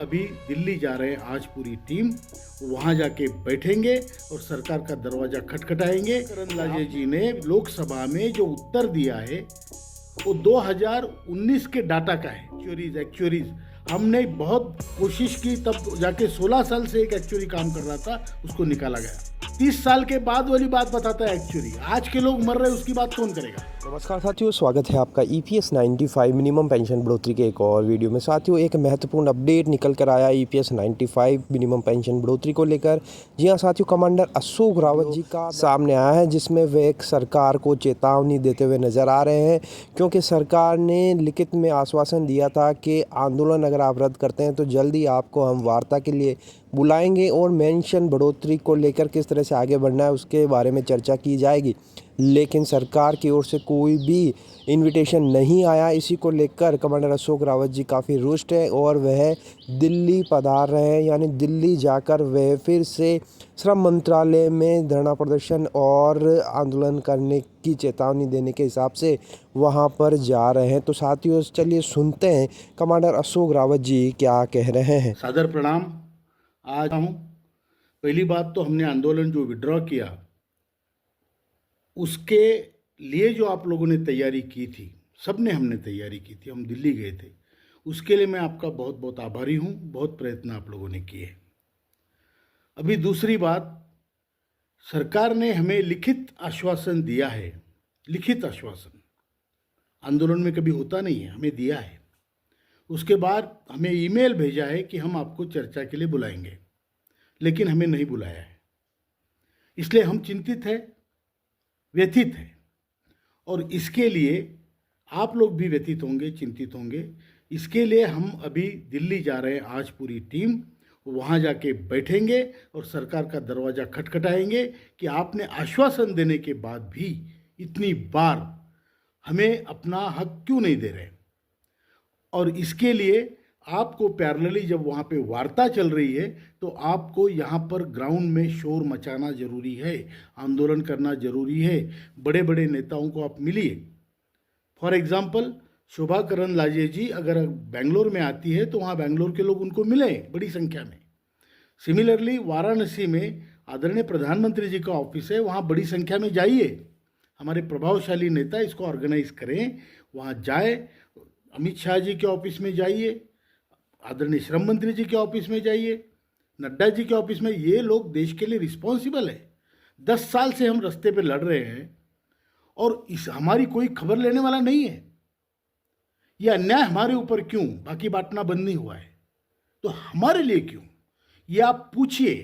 अभी दिल्ली जा रहे हैं आज पूरी टीम। वहां जाके बैठेंगे और सरकार का दरवाजा खटखटाएंगे। करण लाजे जी ने लोकसभा में जो उत्तर दिया है वो 2019 के डाटा का है। एक्चुअरीज हमने बहुत कोशिश की, तब जाके 16 साल से एक एक्चुअरी काम कर रहा था, उसको निकाला गया। 30 साल के बाद वाली बात बताता है एक्चुअली। आज के लोग मर रहे हैं, उसकी बात कौन करेगा। नमस्कार साथियों, स्वागत है आपका EPS 95 मिनिमम पेंशन बढ़ोतरी के एक और वीडियो में। साथियों, एक महत्वपूर्ण अपडेट निकल कर आया EPS 95 मिनिमम पेंशन बढ़ोतरी को लेकर। जी हां साथियों, कमांडर अशोक रावत जी का सामने आया है, जिसमें वे एक सरकार को चेतावनी देते हुए नजर आ रहे हैं, क्योंकि सरकार ने लिखित में आश्वासन दिया था कि आंदोलन अगर आप रद्द करते हैं तो जल्दी आपको हम वार्ता के लिए बुलाएंगे और पेंशन बढ़ोतरी को लेकर किस तरह से आगे बढ़ना है उसके बारे में चर्चा की जाएगी। लेकिन सरकार की ओर से कोई भी इनविटेशन नहीं आया। इसी को लेकर कमांडर अशोक रावत जी काफ़ी रुष्ट है और वह दिल्ली पधार रहे हैं, यानी दिल्ली जाकर वह फिर से श्रम मंत्रालय में धरना प्रदर्शन और आंदोलन करने की चेतावनी देने के हिसाब से वहां पर जा रहे हैं। तो साथियों, चलिए सुनते हैं कमांडर अशोक रावत जी क्या कह रहे हैं। सादर प्रणाम। आज हूँ, पहली बात तो हमने आंदोलन जो विड्रॉ किया उसके लिए जो आप लोगों ने तैयारी की थी, सब ने हमने तैयारी की थी, हम दिल्ली गए थे, उसके लिए मैं आपका बहुत बहुत आभारी हूँ। बहुत प्रयत्न आप लोगों ने किए। अभी दूसरी बात, सरकार ने हमें लिखित आश्वासन दिया है। लिखित आश्वासन आंदोलन में कभी होता नहीं है, हमें दिया है। उसके बाद हमें ईमेल भेजा है कि हम आपको चर्चा के लिए बुलाएंगे, लेकिन हमें नहीं बुलाया है। इसलिए हम चिंतित हैं, व्यथित है, और इसके लिए आप लोग भी व्यथित होंगे, चिंतित होंगे। इसके लिए हम अभी दिल्ली जा रहे हैं आज पूरी टीम। वहाँ जाके बैठेंगे और सरकार का दरवाज़ा खटखटाएंगे कि आपने आश्वासन देने के बाद भी इतनी बार हमें अपना हक क्यों नहीं दे रहे। और इसके लिए आपको पैरेलली जब वहाँ पे वार्ता चल रही है तो आपको यहाँ पर ग्राउंड में शोर मचाना जरूरी है, आंदोलन करना जरूरी है। बड़े बड़े नेताओं को आप मिलिए। फॉर एग्जांपल, शोभा करंदलाजे जी अगर बेंगलोर में आती है तो वहाँ बेंगलोर के लोग उनको मिले बड़ी संख्या में। सिमिलरली वाराणसी में आदरणीय प्रधानमंत्री जी का ऑफिस है, वहाँ बड़ी संख्या में जाइए। हमारे प्रभावशाली नेता इसको ऑर्गेनाइज करें, वहाँ जाए। अमित शाह जी के ऑफिस में जाइए, आदरणीय श्रम मंत्री जी के ऑफिस में जाइए, नड्डा जी के ऑफिस में। ये लोग देश के लिए रिस्पॉन्सिबल है। 10 साल से हम रास्ते पे लड़ रहे हैं और हमारी कोई खबर लेने वाला नहीं है। ये अन्याय हमारे ऊपर क्यों, बाकी बांटना बंद नहीं हुआ है तो हमारे लिए क्यों, ये आप पूछिए।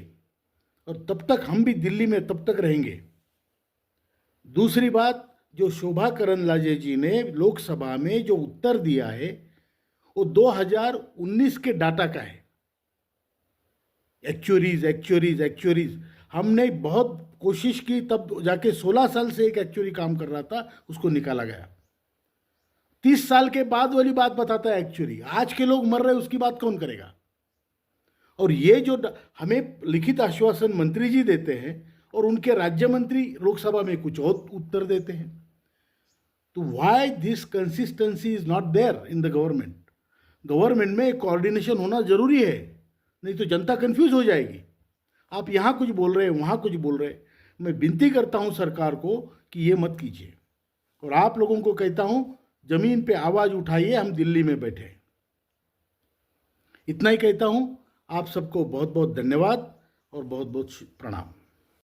और तब तक हम भी दिल्ली में तब तक रहेंगे। दूसरी बात, जो शोभा करंदलाजे जी ने लोकसभा में जो उत्तर दिया है वो 2019 के डाटा का है। एक्चुअरीज हमने बहुत कोशिश की, तब जाके 16 साल से एक एक्चुअरी काम कर रहा था, उसको निकाला गया। 30 साल के बाद वाली बात बताता है एक्चुअली। आज के लोग मर रहे हैं, उसकी बात कौन करेगा। और ये जो हमें लिखित आश्वासन मंत्री जी देते हैं और उनके राज्य मंत्री लोकसभा में कुछ और उत्तर देते हैं, तो why this consistency is not there in the government. Government में कोऑर्डिनेशन होना जरूरी है, नहीं तो जनता कंफ्यूज हो जाएगी। आप यहाँ कुछ बोल रहे हैं, वहाँ कुछ बोल रहे हैं। मैं विनती करता हूँ सरकार को कि ये मत कीजिए, और आप लोगों को कहता हूँ जमीन पे आवाज़ उठाइए, हम दिल्ली में बैठे। इतना ही कहता हूँ। आप सबको बहुत बहुत धन्यवाद और बहुत बहुत प्रणाम।